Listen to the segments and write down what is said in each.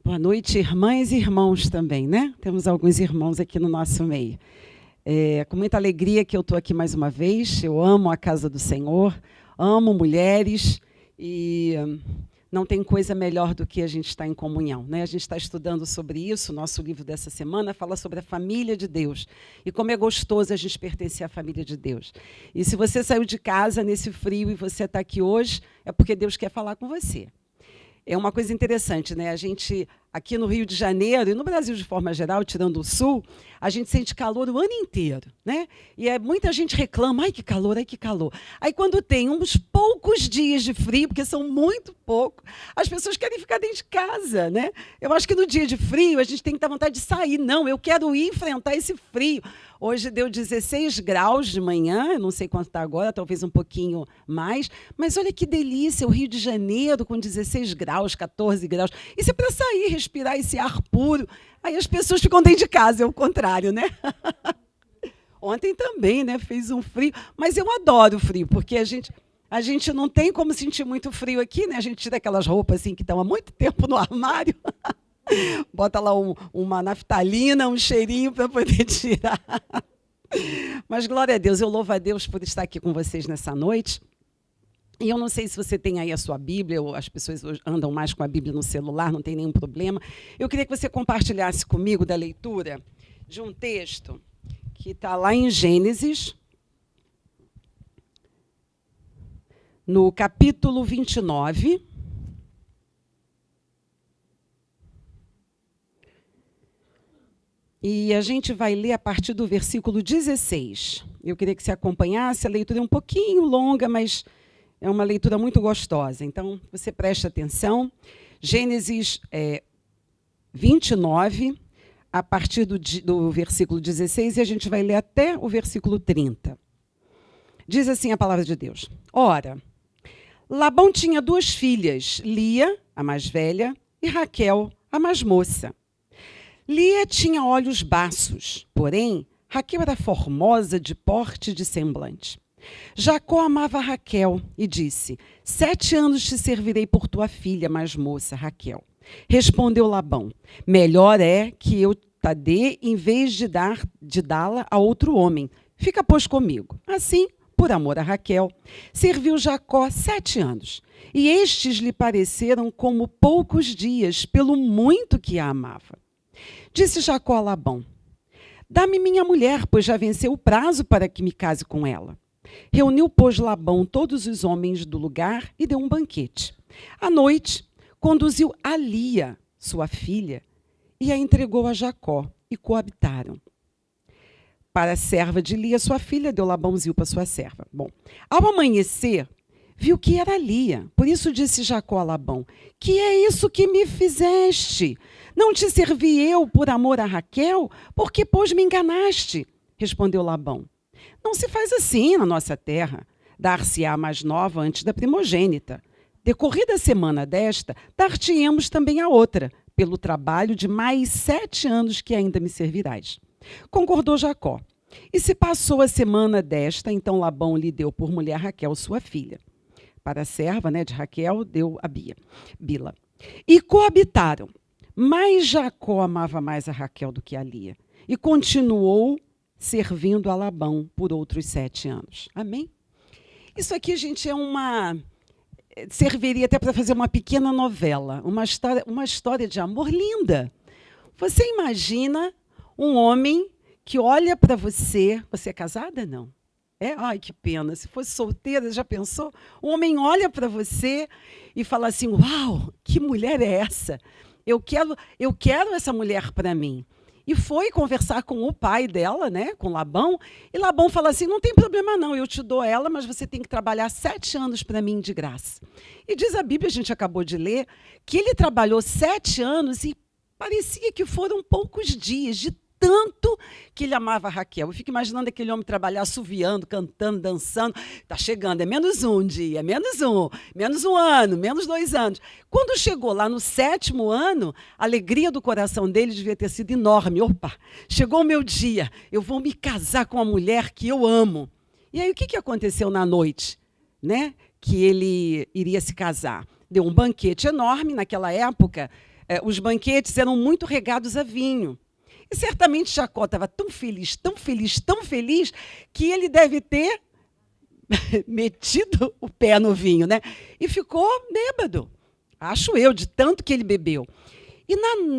Boa noite, irmãs e irmãos também, né? Temos alguns irmãos aqui no nosso meio. Com muita alegria que eu estou aqui mais uma vez. Eu amo a casa do Senhor, amo mulheres e não tem coisa melhor do que a gente estar em comunhão, né? A gente está estudando sobre isso. O nosso livro dessa semana fala sobre a família de Deus e como é gostoso a gente pertencer à família de Deus. E se você saiu de casa nesse frio e você está aqui hoje, é porque Deus quer falar com você. É uma coisa interessante, né? A gente, aqui no Rio de Janeiro, e no Brasil de forma geral, tirando o Sul, a gente sente calor o ano inteiro, né? E muita gente reclama, ai que calor, ai que calor. Aí quando tem uns poucos dias de frio, porque são muito pouco, as pessoas querem ficar dentro de casa, né? Eu acho que no dia de frio a gente tem que ter vontade de sair. Não, eu quero ir enfrentar esse frio. Hoje deu 16 graus de manhã, eu não sei quanto está agora, talvez um pouquinho mais, mas olha que delícia, o Rio de Janeiro com 16 graus, 14 graus. Isso é para sair, respirar esse ar puro. Aí as pessoas ficam dentro de casa, é o contrário, né? Ontem também, né? Fez um frio, mas eu adoro o frio, porque a gente não tem como sentir muito frio aqui, né? A gente tira aquelas roupas assim que estão há muito tempo no armário. Bota lá uma naftalina, um cheirinho para poder tirar. Mas glória a Deus, eu louvo a Deus por estar aqui com vocês nessa noite. E eu não sei se você tem aí a sua Bíblia, ou as pessoas hoje andam mais com a Bíblia no celular, não tem nenhum problema. Eu queria que você compartilhasse comigo da leitura de um texto que está lá em Gênesis, no capítulo 29. E a gente vai ler a partir do versículo 16. Eu queria que você acompanhasse, a leitura é um pouquinho longa, mas é uma leitura muito gostosa. Então, você preste atenção. Gênesis 29, a partir do versículo 16, e a gente vai ler até o versículo 30. Diz assim a palavra de Deus. Ora, Labão tinha 2 filhas, Lia, a mais velha, e Raquel, a mais moça. Lia tinha olhos baços, porém, Raquel era formosa de porte e de semblante. Jacó amava Raquel e disse, 7 anos te servirei por tua filha, mais moça, Raquel. Respondeu Labão, melhor é que eu te dê em vez de dá-la a outro homem. Fica, pois, comigo. Assim, por amor a Raquel, serviu Jacó 7 anos. E estes lhe pareceram como poucos dias, pelo muito que a amava. Disse Jacó a Labão, dá-me minha mulher, pois já venceu o prazo para que me case com ela. Reuniu, pois, Labão todos os homens do lugar e deu um banquete. À noite, conduziu a Lia, sua filha, e a entregou a Jacó, e coabitaram. Para a serva de Lia, sua filha, deu Labão Zilpa, sua serva. Bom, ao amanhecer, viu que era Lia. Por isso disse Jacó a Labão, que é isso que me fizeste? Não te servi eu por amor a Raquel? Porque, pois, me enganaste? Respondeu Labão. Não se faz assim na nossa terra. Dar-se-á a mais nova antes da primogênita. Decorrida a semana desta, dar-te-emos também a outra, pelo trabalho de mais 7 anos que ainda me servirás. Concordou Jacó. E se passou a semana desta, então Labão lhe deu por mulher Raquel, sua filha. Para a serva, de Raquel, deu a Bila. E coabitaram. Mas Jacó amava mais a Raquel do que a Lia. E continuou servindo a Labão por outros 7 anos. Amém? Isso aqui, gente, serviria até para fazer uma pequena novela. Uma história de amor linda. Você imagina um homem que olha para você... Você é casada? Não. Ai, que pena. Se fosse solteira, já pensou? Um homem olha para você e fala assim, uau, que mulher é essa? Eu quero essa mulher para mim. E foi conversar com o pai dela, com Labão, e Labão fala assim, não tem problema não, eu te dou ela, mas você tem que trabalhar 7 anos para mim de graça. E diz a Bíblia, a gente acabou de ler, que ele trabalhou 7 anos e parecia que foram poucos dias, de tanto que ele amava a Raquel. Eu fico imaginando aquele homem trabalhar assoviando, cantando, dançando. Está chegando, é menos um dia, menos um ano, menos 2 anos. Quando chegou lá no 7º ano, a alegria do coração dele devia ter sido enorme. Opa, chegou o meu dia, eu vou me casar com a mulher que eu amo. E aí o que aconteceu na noite, que ele iria se casar? Deu um banquete enorme naquela época. os banquetes eram muito regados a vinho. E certamente Jacó estava tão feliz, tão feliz, tão feliz, que ele deve ter metido o pé no vinho, né? E ficou bêbado, acho eu, de tanto que ele bebeu. E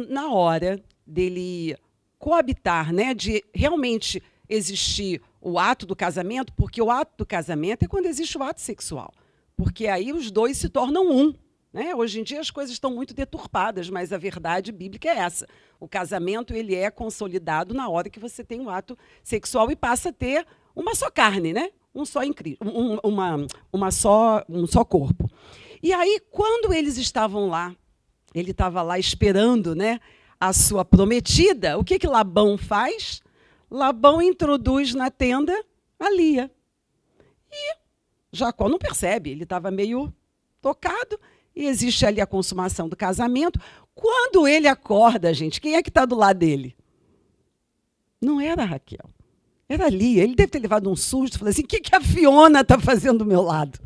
na hora dele coabitar, né, de realmente existir o ato do casamento, porque o ato do casamento é quando existe o ato sexual, porque aí os dois se tornam um. Né? Hoje em dia as coisas estão muito deturpadas, mas a verdade bíblica é essa. O casamento ele é consolidado na hora que você tem o ato sexual e passa a ter uma só carne, né? Um só corpo. E aí, quando eles estavam lá, ele estava lá esperando, né, a sua prometida, o que Labão faz? Labão introduz na tenda a Lia. E Jacó não percebe, ele estava meio tocado, e existe ali a consumação do casamento. Quando ele acorda, gente, quem é que está do lado dele? Não era a Raquel, era a Lia. Ele deve ter levado um susto, falou assim, o que a Fiona está fazendo do meu lado?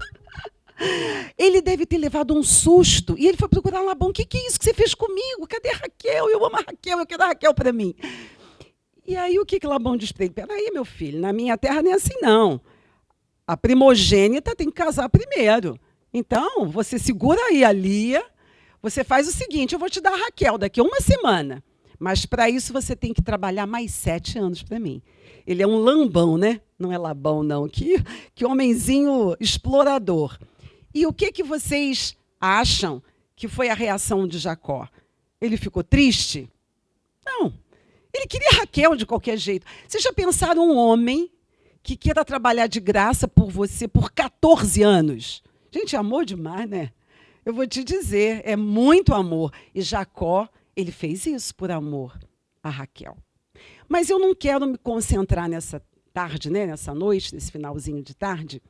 Ele deve ter levado um susto, e ele foi procurar Labão, o que é isso que você fez comigo? Cadê a Raquel? Eu amo a Raquel, eu quero a Raquel para mim. E aí o que Labão diz para ele? Peraí, meu filho, na minha terra não é assim, não. A primogênita tem que casar primeiro. Então, você segura aí a Lia, você faz o seguinte, eu vou te dar a Raquel daqui a uma semana, mas para isso você tem que trabalhar mais 7 anos para mim. Ele é um lambão, né? Não é Labão, não. Que homenzinho explorador. E o que vocês acham que foi a reação de Jacó? Ele ficou triste? Não. Ele queria Raquel de qualquer jeito. Vocês já pensaram um homem que queira trabalhar de graça por você por 14 anos? Gente, amor demais, né? Eu vou te dizer, é muito amor. E Jacó, ele fez isso por amor a Raquel. Mas eu não quero me concentrar nessa tarde, né, nessa noite, nesse finalzinho de tarde,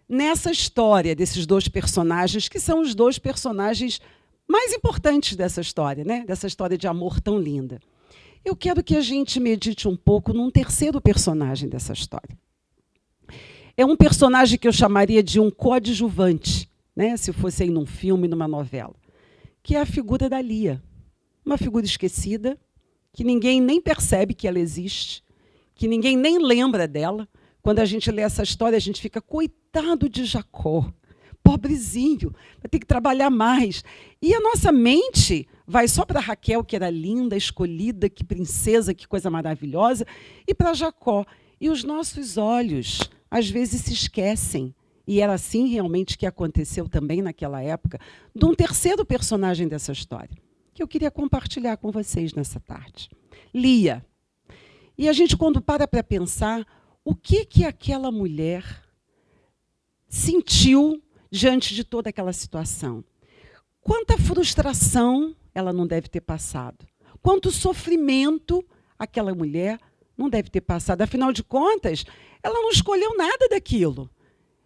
nessa história desses dois personagens, que são os dois personagens mais importantes dessa história, né? Dessa história de amor tão linda. Eu quero que a gente medite um pouco num terceiro personagem dessa história. É um personagem que eu chamaria de um coadjuvante, né? Se fosse aí num filme, numa novela, que é a figura da Lia. Uma figura esquecida, que ninguém nem percebe que ela existe, que ninguém nem lembra dela. Quando a gente lê essa história, a gente fica, coitado de Jacó, pobrezinho, vai ter que trabalhar mais. E a nossa mente vai só para Raquel, que era linda, escolhida, que princesa, que coisa maravilhosa, e para Jacó. E os nossos olhos, às vezes, se esquecem, e era assim realmente que aconteceu também naquela época, de um terceiro personagem dessa história, que eu queria compartilhar com vocês nessa tarde. Lia. E a gente, quando para pensar, o que aquela mulher sentiu diante de toda aquela situação? Quanta frustração ela não deve ter passado? Quanto sofrimento aquela mulher não deve ter passado? Afinal de contas, ela não escolheu nada daquilo.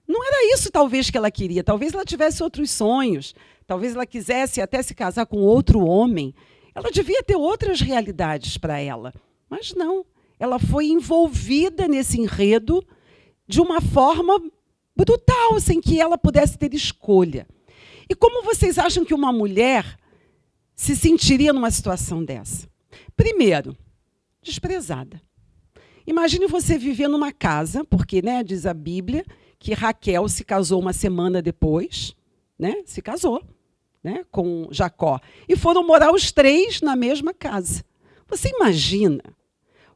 Não era isso, talvez, que ela queria. Talvez ela tivesse outros sonhos. Talvez ela quisesse até se casar com outro homem. Ela devia ter outras realidades para ela. Mas não. Ela foi envolvida nesse enredo de uma forma brutal, sem que ela pudesse ter escolha. E como vocês acham que uma mulher se sentiria numa situação dessa? Primeiro, desprezada. Imagine você viver numa casa, porque, né, diz a Bíblia que Raquel se casou uma semana depois, né, se casou, né, com Jacó, e foram morar os 3 na mesma casa. Você imagina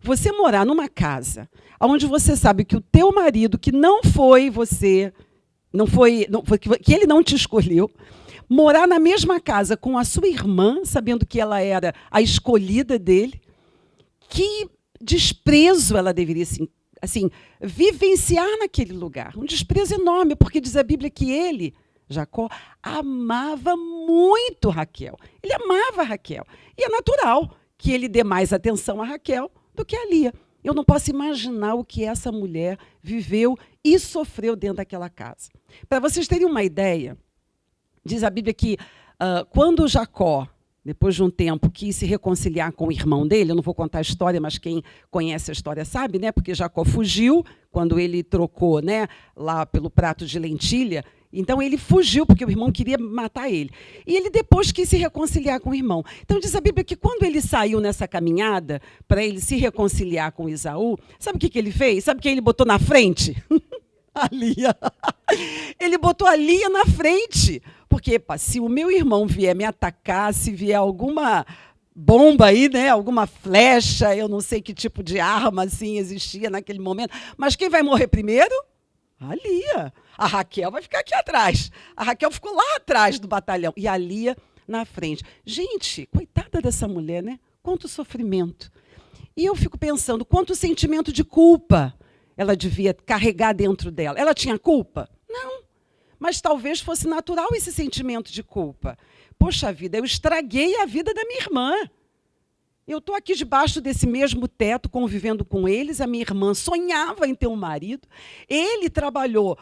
você morar numa casa onde você sabe que o teu marido, que não foi você, que ele não te escolheu, morar na mesma casa com a sua irmã, sabendo que ela era a escolhida dele, que desprezo ela deveria assim, vivenciar naquele lugar. Um desprezo enorme, porque diz a Bíblia que ele, Jacó, amava muito Raquel. Ele amava Raquel. E é natural que ele dê mais atenção a Raquel do que a Lia. Eu não posso imaginar o que essa mulher viveu e sofreu dentro daquela casa. Para vocês terem uma ideia, diz a Bíblia que quando Jacó, depois de um tempo, quis se reconciliar com o irmão dele, eu não vou contar a história, mas quem conhece a história sabe, né? Porque Jacó fugiu, quando ele trocou, né, lá pelo prato de lentilha, Então ele fugiu, porque o irmão queria matar ele. E ele depois quis se reconciliar com o irmão. Então diz a Bíblia que quando ele saiu nessa caminhada, para ele se reconciliar com Esaú, sabe o que ele fez? Sabe quem ele botou na frente? A Lia. Ele botou a Lia na frente. Porque, epa, se o meu irmão vier me atacar, se vier alguma bomba aí, né? Alguma flecha, eu não sei que tipo de arma assim existia naquele momento, mas quem vai morrer primeiro? A Lia. A Raquel vai ficar aqui atrás. A Raquel ficou lá atrás do batalhão. E a Lia na frente. Gente, coitada dessa mulher, né? Quanto sofrimento. E eu fico pensando, quanto sentimento de culpa ela devia carregar dentro dela. Ela tinha culpa? Não. Mas talvez fosse natural esse sentimento de culpa. Poxa vida, eu estraguei a vida da minha irmã. Eu estou aqui debaixo desse mesmo teto, convivendo com eles. A minha irmã sonhava em ter um marido. Ele trabalhou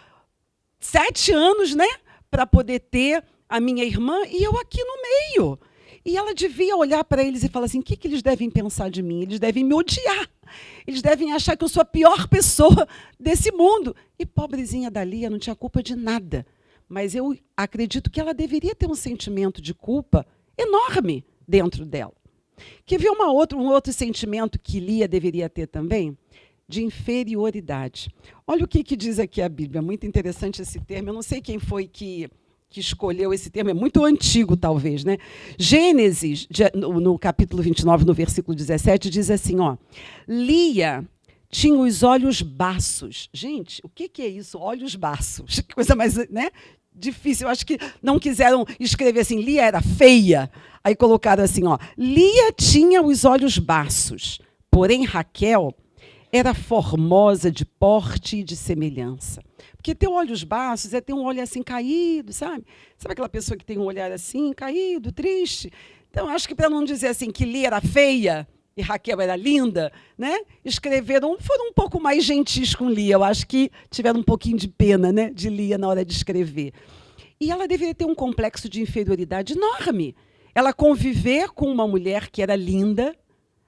7 anos, né, para poder ter a minha irmã, e eu aqui no meio. E ela devia olhar para eles e falar assim, o que eles devem pensar de mim? Eles devem me odiar. Eles devem achar que eu sou a pior pessoa desse mundo. E pobrezinha da Lia não tinha culpa de nada. Mas eu acredito que ela deveria ter um sentimento de culpa enorme dentro dela. Quer ver um outro sentimento que Lia deveria ter também? De inferioridade. Olha o que diz aqui a Bíblia. Muito interessante esse termo. Eu não sei quem foi que escolheu esse termo. É muito antigo, talvez, né? Gênesis, no capítulo 29, no versículo 17, diz assim, ó. Lia tinha os olhos baços. Gente, o que é isso? Olhos baços. Que coisa mais, né? Difícil. Eu acho que não quiseram escrever assim, Lia era feia. Aí colocaram assim, ó. Lia tinha os olhos baços, porém Raquel era formosa de porte e de semelhança. Porque ter olhos baços é ter um olho assim caído, sabe? Sabe aquela pessoa que tem um olhar assim, caído, triste? Então, acho que para não dizer assim que Lia era feia e Raquel era linda, né? Foram um pouco mais gentis com Lia. Eu acho que tiveram um pouquinho de pena, né, de Lia na hora de escrever. E ela deveria ter um complexo de inferioridade enorme. Ela conviver com uma mulher que era linda,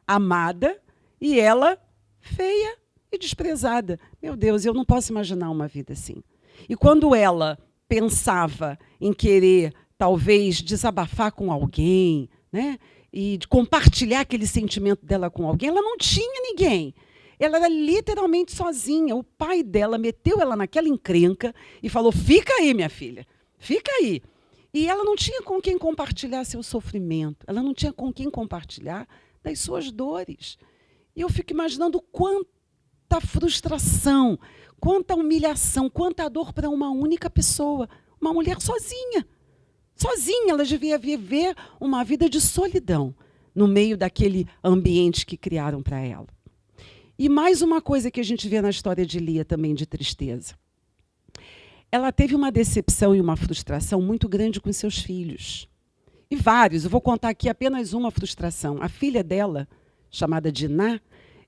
amada, e ela feia e desprezada. Meu Deus, eu não posso imaginar uma vida assim. E quando ela pensava em querer, talvez, desabafar com alguém, né, e de compartilhar aquele sentimento dela com alguém, ela não tinha ninguém. Ela era literalmente sozinha. O pai dela meteu ela naquela encrenca e falou, fica aí, minha filha, fica aí. E ela não tinha com quem compartilhar seu sofrimento. Ela não tinha com quem compartilhar das suas dores. E eu fico imaginando quanta frustração, quanta humilhação, quanta dor para uma única pessoa. Uma mulher sozinha. Sozinha, ela devia viver uma vida de solidão no meio daquele ambiente que criaram para ela. E mais uma coisa que a gente vê na história de Lia também, de tristeza. Ela teve uma decepção e uma frustração muito grande com seus filhos. E vários, eu vou contar aqui apenas uma frustração. A filha dela, chamada Diná,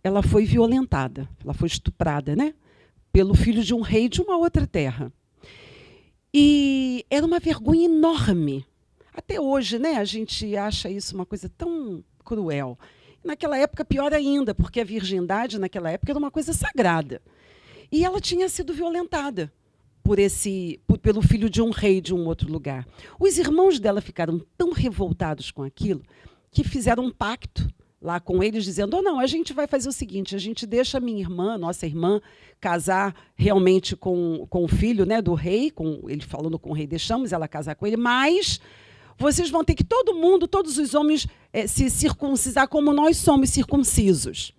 ela foi violentada, ela foi estuprada, né? Pelo filho de um rei de uma outra terra. E era uma vergonha enorme. Até hoje, né, a gente acha isso uma coisa tão cruel. Naquela época, pior ainda, porque a virgindade, naquela época, era uma coisa sagrada. E ela tinha sido violentada pelo filho de um rei de um outro lugar. Os irmãos dela ficaram tão revoltados com aquilo que fizeram um pacto lá com eles, dizendo, não, a gente vai fazer o seguinte, a gente deixa a minha irmã, nossa irmã, casar realmente com o filho, né, do rei, ele falando com o rei, deixamos ela casar com ele, mas vocês vão ter que todos os homens se circuncisar como nós somos circuncisos.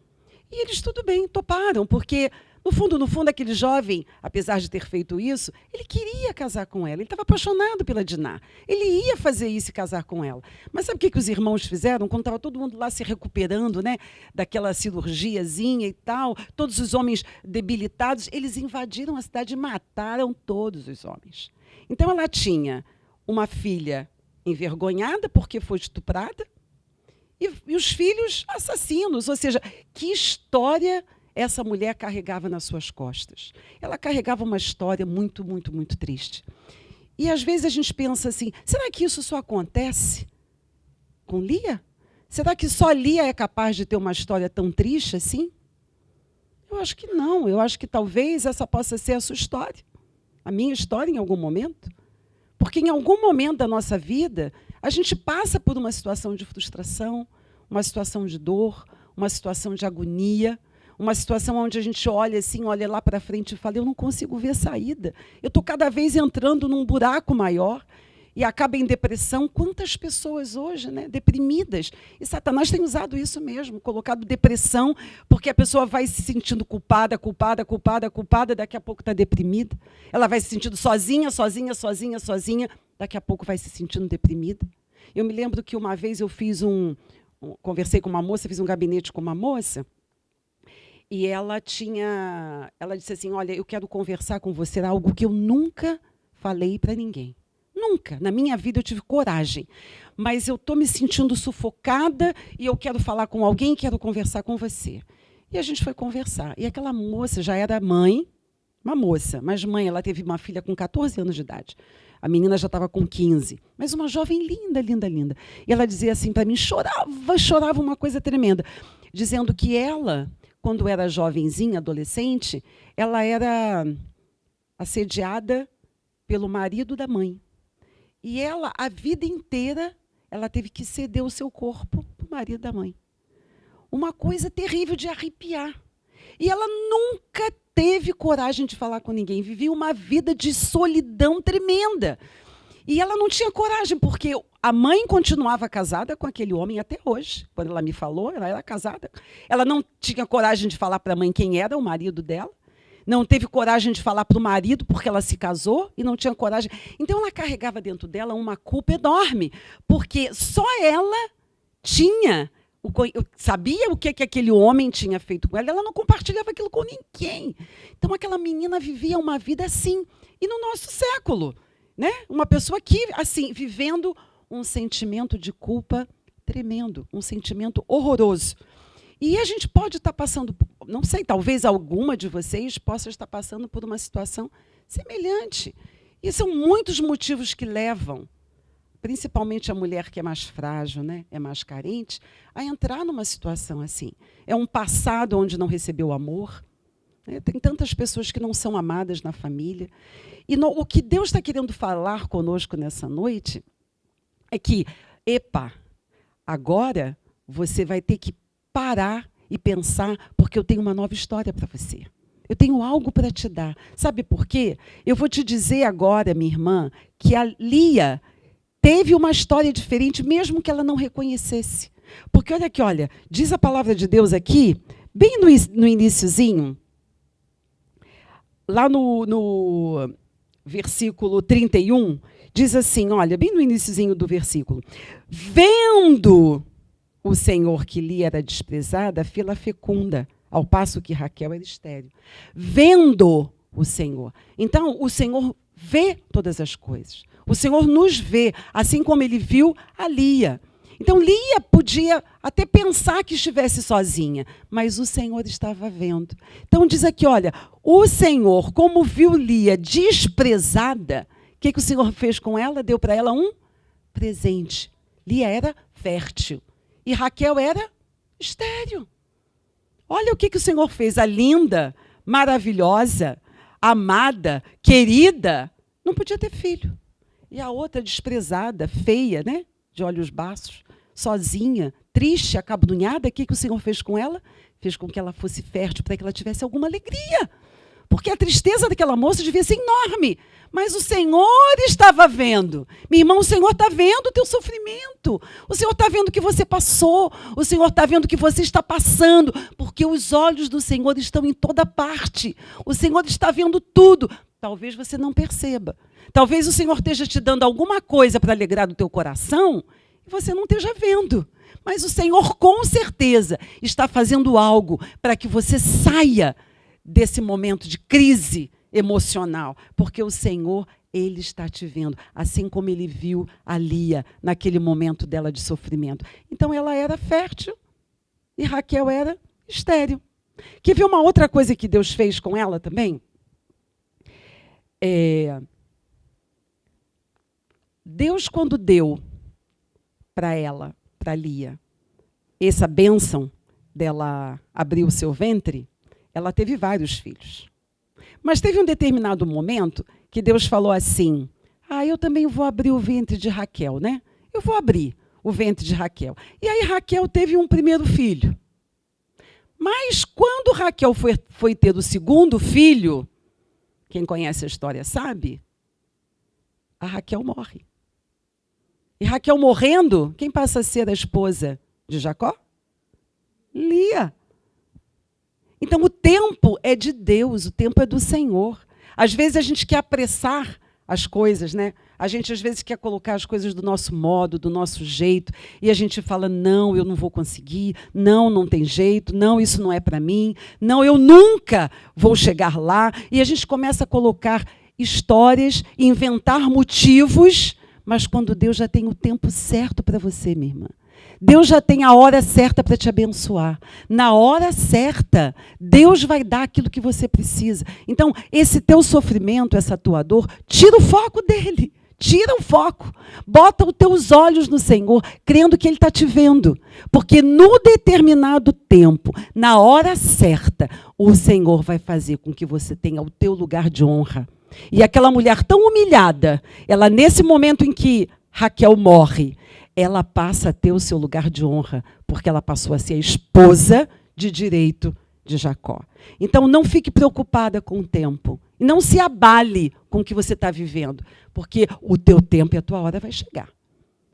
E eles, tudo bem, toparam, porque no fundo, aquele jovem, apesar de ter feito isso, ele queria casar com ela. Ele estava apaixonado pela Diná. Ele ia fazer isso e casar com ela. Mas sabe o que os irmãos fizeram? Quando estava todo mundo lá se recuperando, né, daquela cirurgiazinha e tal, todos os homens debilitados, eles invadiram a cidade e mataram todos os homens. Então, ela tinha uma filha envergonhada porque foi estuprada e os filhos assassinos. Ou seja, que história essa mulher carregava nas suas costas. Ela carregava uma história muito, muito, muito triste. E às vezes a gente pensa assim, será que isso só acontece com Lia? Será que só Lia é capaz de ter uma história tão triste assim? Eu acho que não. Eu acho que talvez essa possa ser a sua história. a minha história em algum momento? Porque em algum momento da nossa vida, a gente passa por uma situação de frustração, uma situação de dor, uma situação de agonia, uma situação onde a gente olha assim, olha lá para frente e fala, eu não consigo ver saída. Eu estou cada vez entrando num buraco maior e acaba em depressão. Quantas pessoas hoje, né, deprimidas? E Satanás tem usado isso mesmo, colocado depressão, porque a pessoa vai se sentindo culpada, daqui a pouco está deprimida. Ela vai se sentindo sozinha, daqui a pouco vai se sentindo deprimida. Eu me lembro que uma vez eu conversei com uma moça, fiz um gabinete com uma moça, e ela disse assim, olha, eu quero conversar com você, era algo que eu nunca falei para ninguém. Nunca. Na minha vida eu tive coragem. Mas eu estou me sentindo sufocada e eu quero falar com alguém, quero conversar com você. E a gente foi conversar. E aquela moça já era mãe, uma moça, mas mãe, ela teve uma filha com 14 anos de idade. A menina já estava com 15. Mas uma jovem linda, linda, linda. E ela dizia assim para mim, chorava uma coisa tremenda, dizendo que ela, quando era jovenzinha, adolescente, ela era assediada pelo marido da mãe. E ela, a vida inteira, ela teve que ceder o seu corpo para o marido da mãe. Uma coisa terrível de arrepiar. E ela nunca teve coragem de falar com ninguém. Vivia uma vida de solidão tremenda. E ela não tinha coragem, porque a mãe continuava casada com aquele homem até hoje. Quando ela me falou, ela era casada. Ela não tinha coragem de falar para a mãe quem era o marido dela. Não teve coragem de falar para o marido porque ela se casou e não tinha coragem. Então, ela carregava dentro dela uma culpa enorme, porque só ela sabia o que aquele homem tinha feito com ela, ela não compartilhava aquilo com ninguém. Então, aquela menina vivia uma vida assim. E no nosso século, né? Uma pessoa que, assim, vivendo um sentimento de culpa tremendo, um sentimento horroroso. E a gente pode estar passando, não sei, talvez alguma de vocês possa estar passando por uma situação semelhante. E são muitos motivos que levam, principalmente a mulher que é mais frágil, né, é mais carente, a entrar numa situação assim. É um passado onde não recebeu amor. Né? Tem tantas pessoas que não são amadas na família. E o que Deus está querendo falar conosco nessa noite é que, agora você vai ter que parar e pensar, porque eu tenho uma nova história para você. Eu tenho algo para te dar. Sabe por quê? Eu vou te dizer agora, minha irmã, que a Lia teve uma história diferente, mesmo que ela não reconhecesse. Porque olha aqui, olha, diz a palavra de Deus aqui, bem no iniciozinho, lá no versículo 31, diz assim, olha, bem no iniciozinho do versículo, vendo o Senhor que Lia era desprezada, fê-la fecunda, ao passo que Raquel era estéril. Vendo o Senhor. Então, o Senhor vê todas as coisas. O Senhor nos vê, assim como ele viu a Lia. Então, Lia podia até pensar que estivesse sozinha, mas o Senhor estava vendo. Então, diz aqui, olha, o Senhor, como viu Lia desprezada, o que o Senhor fez com ela? Deu para ela um presente. Lia era fértil. E Raquel era estéril. Olha o que o Senhor fez. A linda, maravilhosa, amada, querida, não podia ter filho. E a outra desprezada, feia, né? De olhos baços, sozinha, triste, acabrunhada, o que o Senhor fez com ela? Fez com que ela fosse fértil, para que ela tivesse alguma alegria. Porque a tristeza daquela moça devia ser enorme. Mas o Senhor estava vendo. Minha irmã, o Senhor está vendo o teu sofrimento. O Senhor está vendo o que você passou. O Senhor está vendo o que você está passando. Porque os olhos do Senhor estão em toda parte. O Senhor está vendo tudo. Talvez você não perceba. Talvez o Senhor esteja te dando alguma coisa para alegrar o teu coração e você não esteja vendo. Mas o Senhor, com certeza, está fazendo algo para que você saia desse momento de crise emocional, porque o Senhor, ele está te vendo, assim como ele viu a Lia naquele momento dela de sofrimento. Então ela era fértil e Raquel era estéril. Quer ver uma outra coisa que Deus fez com ela também? Deus, quando deu para ela, para Lia, essa bênção dela abrir o seu ventre, ela teve vários filhos. Mas teve um determinado momento que Deus falou assim, eu também vou abrir o ventre de Raquel, né? Eu vou abrir o ventre de Raquel. E aí Raquel teve um primeiro filho. Mas quando Raquel foi ter o segundo filho, quem conhece a história sabe, a Raquel morre. E Raquel morrendo, quem passa a ser a esposa de Jacó? Lia. Então o tempo é de Deus, o tempo é do Senhor. Às vezes a gente quer apressar as coisas, né? A gente às vezes quer colocar as coisas do nosso modo, do nosso jeito, e a gente fala, não, eu não vou conseguir, não, não tem jeito, não, isso não é para mim, não, eu nunca vou chegar lá. E a gente começa a colocar histórias, inventar motivos, mas quando Deus já tem o tempo certo para você, minha irmã. Deus já tem a hora certa para te abençoar. Na hora certa, Deus vai dar aquilo que você precisa. Então, esse teu sofrimento, essa tua dor, tira o foco dele. Tira o foco. Bota os teus olhos no Senhor, crendo que Ele está te vendo. Porque no determinado tempo, na hora certa, o Senhor vai fazer com que você tenha o teu lugar de honra. E aquela mulher tão humilhada, ela nesse momento em que Raquel morre, ela passa a ter o seu lugar de honra, porque ela passou a ser a esposa de direito de Jacó. Então, não fique preocupada com o tempo. E não se abale com o que você está vivendo, porque o teu tempo e a tua hora vai chegar.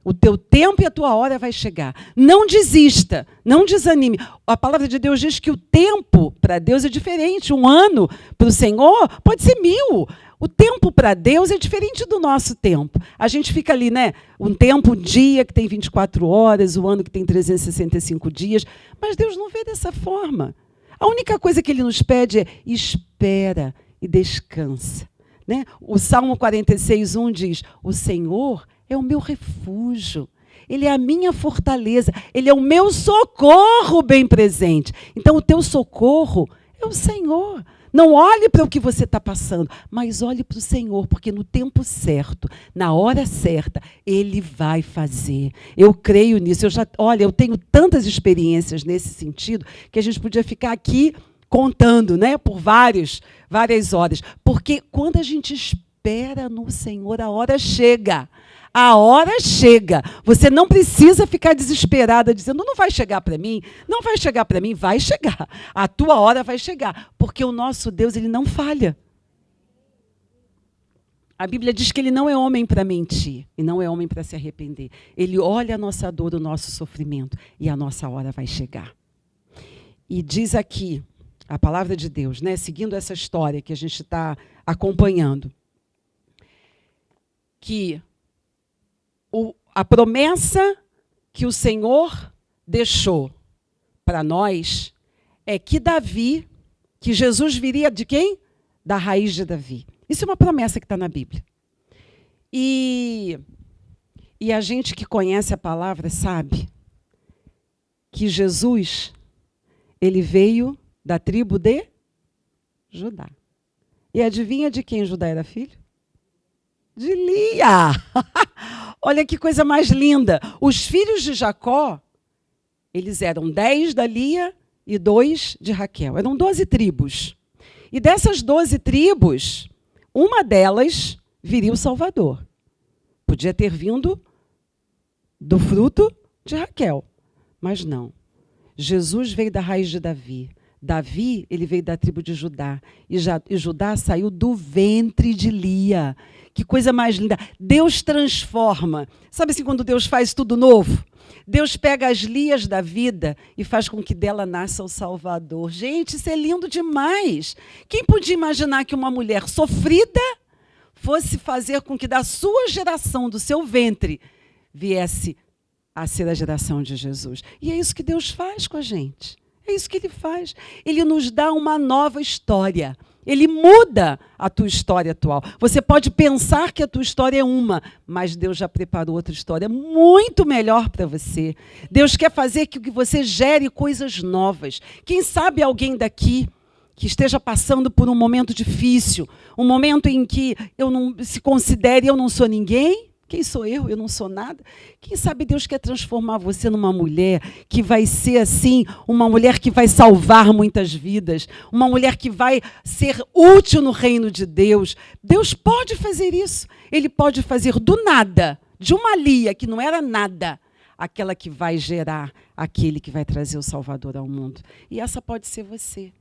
O teu tempo e a tua hora vai chegar. Não desista, não desanime. A palavra de Deus diz que o tempo para Deus é diferente. Um ano para o Senhor pode ser 1000. O tempo para Deus é diferente do nosso tempo. A gente fica ali, né? Um tempo, um dia que tem 24 horas, o ano que tem 365 dias. Mas Deus não vê dessa forma. A única coisa que Ele nos pede é espera e descansa. Né? O Salmo 46:1 diz, o Senhor é o meu refúgio, Ele é a minha fortaleza, Ele é o meu socorro bem presente. Então, o teu socorro é o Senhor. Não olhe para o que você está passando, mas olhe para o Senhor, porque no tempo certo, na hora certa, Ele vai fazer. Eu creio nisso. Eu tenho tantas experiências nesse sentido, que a gente podia ficar aqui contando, né, por várias horas. Porque quando a gente espera no Senhor, a hora chega. A hora chega. Você não precisa ficar desesperada, dizendo, não vai chegar para mim, não vai chegar para mim, vai chegar. A tua hora vai chegar, porque o nosso Deus, Ele não falha. A Bíblia diz que Ele não é homem para mentir, e não é homem para se arrepender. Ele olha a nossa dor, o nosso sofrimento, e a nossa hora vai chegar. E diz aqui, a palavra de Deus, né, seguindo essa história que a gente está acompanhando, que a promessa que o Senhor deixou para nós é que que Jesus viria de quem? Da raiz de Davi. Isso é uma promessa que está na Bíblia. E a gente que conhece a palavra sabe que Jesus, Ele veio da tribo de Judá. E adivinha de quem Judá era filho? De Lia. Olha que coisa mais linda. Os filhos de Jacó, eles eram 10 da Lia e 2 de Raquel. Eram 12 tribos. E dessas 12 tribos, uma delas viria o Salvador. Podia ter vindo do fruto de Raquel, mas não. Jesus veio da raiz de Davi. Davi, ele veio da tribo de Judá. E Judá saiu do ventre de Lia. Que coisa mais linda. Deus transforma. Sabe assim, quando Deus faz tudo novo? Deus pega as Lias da vida e faz com que dela nasça o Salvador. Gente, isso é lindo demais. Quem podia imaginar que uma mulher sofrida fosse fazer com que da sua geração, do seu ventre, viesse a ser a geração de Jesus? E é isso que Deus faz com a gente. É isso que Ele faz. Ele nos dá uma nova história. Ele muda a tua história atual. Você pode pensar que a tua história é uma, mas Deus já preparou outra história muito melhor para você. Deus quer fazer que você gere coisas novas. Quem sabe alguém daqui que esteja passando por um momento difícil, um momento em que eu não se considere eu não sou ninguém, Quem sou eu? Eu não sou nada. Quem sabe Deus quer transformar você numa mulher que vai ser assim, uma mulher que vai salvar muitas vidas, uma mulher que vai ser útil no reino de Deus. Deus pode fazer isso. Ele pode fazer do nada, de uma Lia que não era nada, aquela que vai gerar aquele que vai trazer o Salvador ao mundo. E essa pode ser você.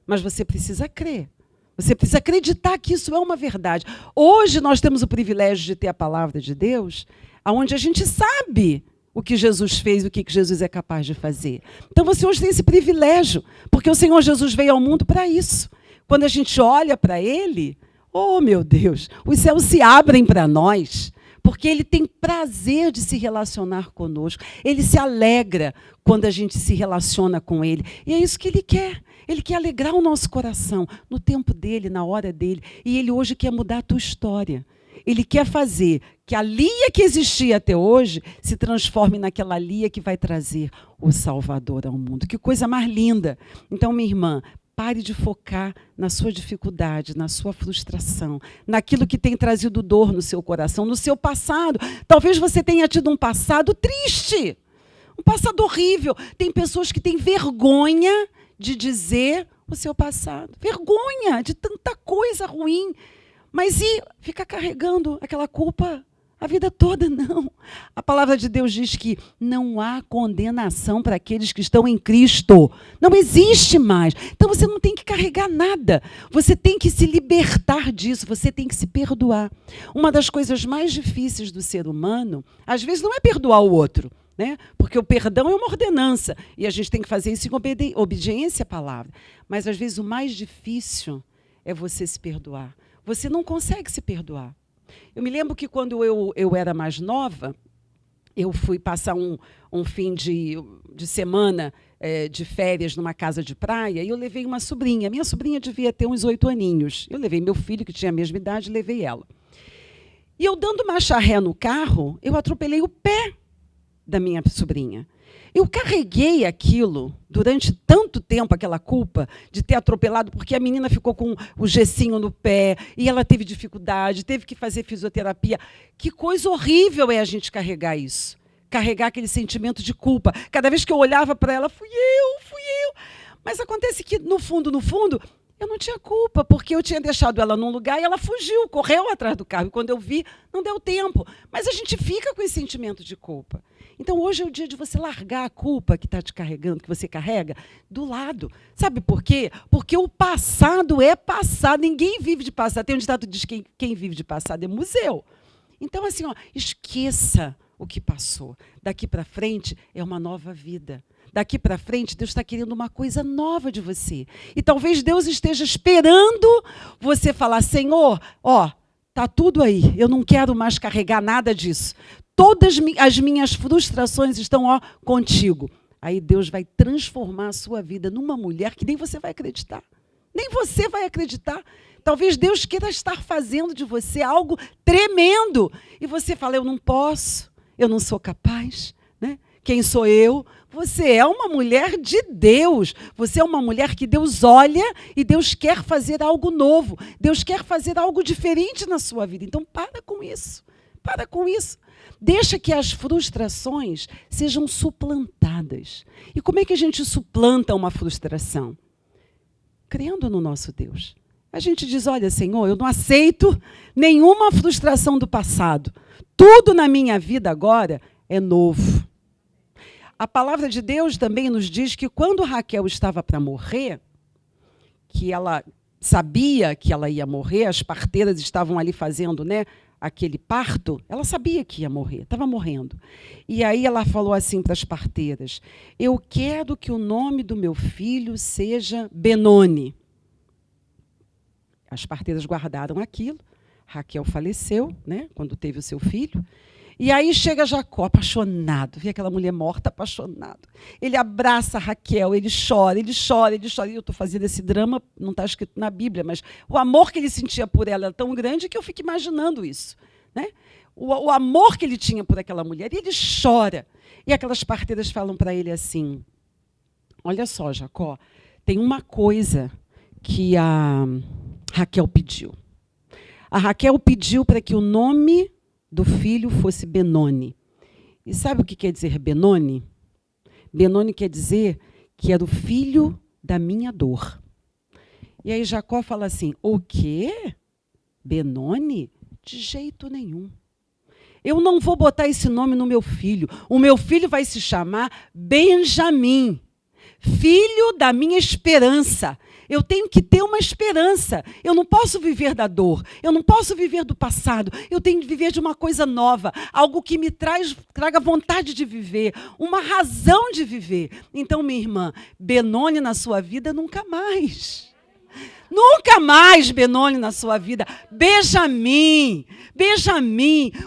Mas você precisa crer. Você precisa acreditar que isso é uma verdade. Hoje nós temos o privilégio de ter a palavra de Deus, onde a gente sabe o que Jesus fez, o que Jesus é capaz de fazer. Então você hoje tem esse privilégio, porque o Senhor Jesus veio ao mundo para isso. Quando a gente olha para Ele, oh meu Deus, os céus se abrem para nós, porque Ele tem prazer de se relacionar conosco. Ele se alegra quando a gente se relaciona com Ele. E é isso que Ele quer. Ele quer alegrar o nosso coração no tempo dele, na hora dele. E Ele hoje quer mudar a tua história. Ele quer fazer que a Lia que existia até hoje se transforme naquela Lia que vai trazer o Salvador ao mundo. Que coisa mais linda. Então, minha irmã, pare de focar na sua dificuldade, na sua frustração, naquilo que tem trazido dor no seu coração, no seu passado. Talvez você tenha tido um passado triste, um passado horrível. Tem pessoas que têm vergonha de dizer o seu passado. Vergonha de tanta coisa ruim. Mas e ficar carregando aquela culpa a vida toda? Não. A palavra de Deus diz que não há condenação para aqueles que estão em Cristo. Não existe mais. Então você não tem que carregar nada. Você tem que se libertar disso. Você tem que se perdoar. Uma das coisas mais difíceis do ser humano, às vezes, não é perdoar o outro, né? Porque o perdão é uma ordenança e a gente tem que fazer isso em obediência à palavra. Mas, às vezes, o mais difícil é você se perdoar. Você não consegue se perdoar. Eu me lembro que, quando eu era mais nova, eu fui passar um fim de semana de férias numa casa de praia e eu levei uma sobrinha. Minha sobrinha devia ter uns 8 aninhos. Eu levei meu filho, que tinha a mesma idade, levei ela. E eu, dando marcha ré no carro, eu atropelei o pé da minha sobrinha. Eu carreguei aquilo durante tanto tempo, aquela culpa de ter atropelado, porque a menina ficou com o gessinho no pé e ela teve dificuldade, teve que fazer fisioterapia. Que coisa horrível é a gente carregar isso. Carregar aquele sentimento de culpa. Cada vez que eu olhava para ela, fui eu. Mas acontece que, no fundo, eu não tinha culpa, porque eu tinha deixado ela num lugar e ela fugiu, correu atrás do carro. E quando eu vi, não deu tempo. Mas a gente fica com esse sentimento de culpa. Então, hoje é o dia de você largar a culpa que está te carregando, que você carrega, do lado. Sabe por quê? Porque o passado é passado. Ninguém vive de passado. Tem um ditado que diz que quem vive de passado é museu. Então, assim, esqueça o que passou. Daqui para frente é uma nova vida. Daqui para frente, Deus está querendo uma coisa nova de você. E talvez Deus esteja esperando você falar: Senhor, está tudo aí. Eu não quero mais carregar nada disso. Todas as minhas frustrações estão contigo. Aí Deus vai transformar a sua vida numa mulher que nem você vai acreditar. Nem você vai acreditar. Talvez Deus queira estar fazendo de você algo tremendo. E você fala: eu não posso, eu não sou capaz, né? Quem sou eu? Você é uma mulher de Deus. Você é uma mulher que Deus olha e Deus quer fazer algo novo. Deus quer fazer algo diferente na sua vida. Então, para com isso. Para com isso. Deixa que as frustrações sejam suplantadas. E como é que a gente suplanta uma frustração? Crendo no nosso Deus. A gente diz: olha, Senhor, eu não aceito nenhuma frustração do passado. Tudo na minha vida agora é novo. A palavra de Deus também nos diz que, quando Raquel estava para morrer, que ela sabia que ela ia morrer, as parteiras estavam ali fazendo, né, aquele parto, ela sabia que ia morrer, estava morrendo. E aí ela falou assim para as parteiras: eu quero que o nome do meu filho seja Benoni. As parteiras guardaram aquilo. Raquel faleceu, né, quando teve o seu filho. E aí chega Jacó, apaixonado, vê aquela mulher morta, apaixonado. Ele abraça Raquel, ele chora. E eu estou fazendo esse drama, não está escrito na Bíblia, mas o amor que ele sentia por ela é tão grande que eu fico imaginando isso, né? O amor que ele tinha por aquela mulher, e ele chora. E aquelas parteiras falam para ele assim: olha só, Jacó, tem uma coisa que a Raquel pediu. A Raquel pediu para que o nome do filho fosse Benoni. E sabe o que quer dizer Benoni? Benoni quer dizer que era o filho da minha dor. E aí Jacó fala assim, o quê? Benoni? De jeito nenhum. Eu não vou botar esse nome no meu filho. O meu filho vai se chamar Benjamim, filho da minha esperança. Eu tenho que ter uma esperança. Eu não posso viver da dor. Eu não posso viver do passado. Eu tenho que viver de uma coisa nova. Algo que me traga vontade de viver. Uma razão de viver. Então, minha irmã, Benoni na sua vida nunca mais. Nunca mais Benoni na sua vida. Benjamim,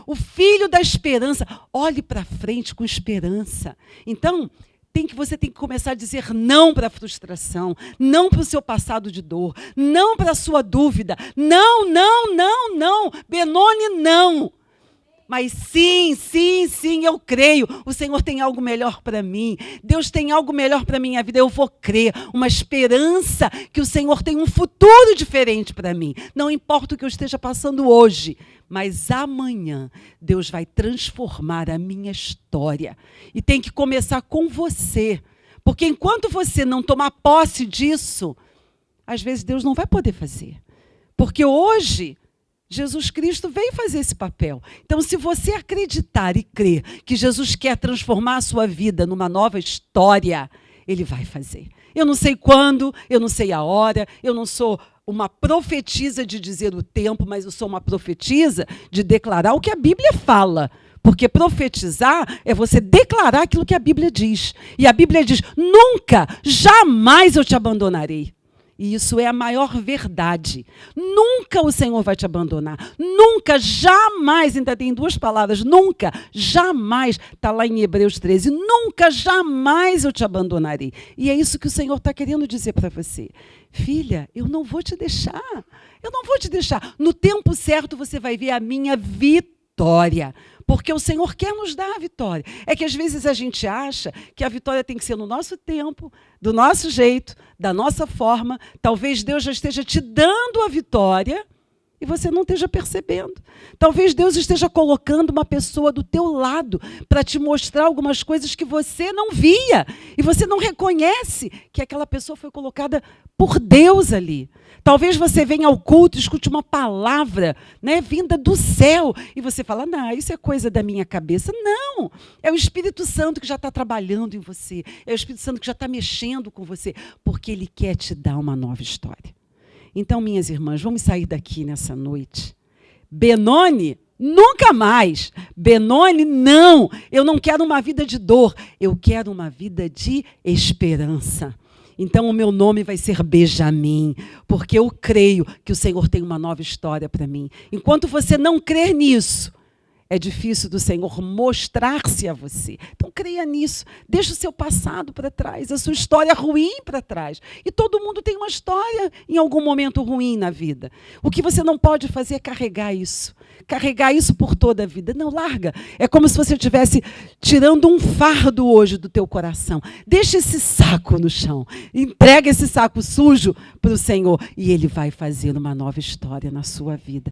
o filho da esperança. Olhe para frente com esperança. Então, você tem que começar a dizer não para a frustração, não para o seu passado de dor, não para a sua dúvida. Não, não, não, não. Benoni, não. Mas sim, eu creio. O Senhor tem algo melhor para mim. Deus tem algo melhor para a minha vida. Eu vou crer. Uma esperança que o Senhor tem um futuro diferente para mim. Não importa o que eu esteja passando hoje, mas amanhã Deus vai transformar a minha história. E tem que começar com você. Porque enquanto você não tomar posse disso, às vezes Deus não vai poder fazer. Porque hoje Jesus Cristo veio fazer esse papel. Então, se você acreditar e crer que Jesus quer transformar a sua vida numa nova história, Ele vai fazer. Eu não sei quando, eu não sei a hora, eu não sou uma profetisa de dizer o tempo, mas eu sou uma profetisa de declarar o que a Bíblia fala. Porque profetizar é você declarar aquilo que a Bíblia diz. E a Bíblia diz, nunca, jamais eu te abandonarei. E isso é a maior verdade. Nunca o Senhor vai te abandonar. Nunca, jamais, ainda tem duas palavras, nunca, jamais, está lá em Hebreus 13, nunca, jamais eu te abandonarei. E é isso que o Senhor está querendo dizer para você. Filha, eu não vou te deixar. Eu não vou te deixar. No tempo certo você vai ver a minha vitória. Porque o Senhor quer nos dar a vitória. É que às vezes a gente acha que a vitória tem que ser no nosso tempo, do nosso jeito, da nossa forma. Talvez Deus já esteja te dando a vitória e você não esteja percebendo. Talvez Deus esteja colocando uma pessoa do teu lado para te mostrar algumas coisas que você não via. E você não reconhece que aquela pessoa foi colocada por Deus ali. Talvez você venha ao culto e escute uma palavra, né, vinda do céu. E você fala, não, isso é coisa da minha cabeça. Não, é o Espírito Santo que já está trabalhando em você. É o Espírito Santo que já está mexendo com você. Porque Ele quer te dar uma nova história. Então, minhas irmãs, vamos sair daqui nessa noite. Benoni, nunca mais. Benoni, não. Eu não quero uma vida de dor. Eu quero uma vida de esperança. Então, o meu nome vai ser Benjamim, porque eu creio que o Senhor tem uma nova história para mim. Enquanto você não crer nisso, é difícil do Senhor mostrar-se a você. Então, creia nisso. Deixa o seu passado para trás, a sua história ruim para trás. E todo mundo tem uma história em algum momento ruim na vida. O que você não pode fazer é carregar isso. Carregar isso por toda a vida. Não, larga. É como se você estivesse tirando um fardo hoje do teu coração. Deixa esse saco no chão. Entrega esse saco sujo para o Senhor. E Ele vai fazer uma nova história na sua vida.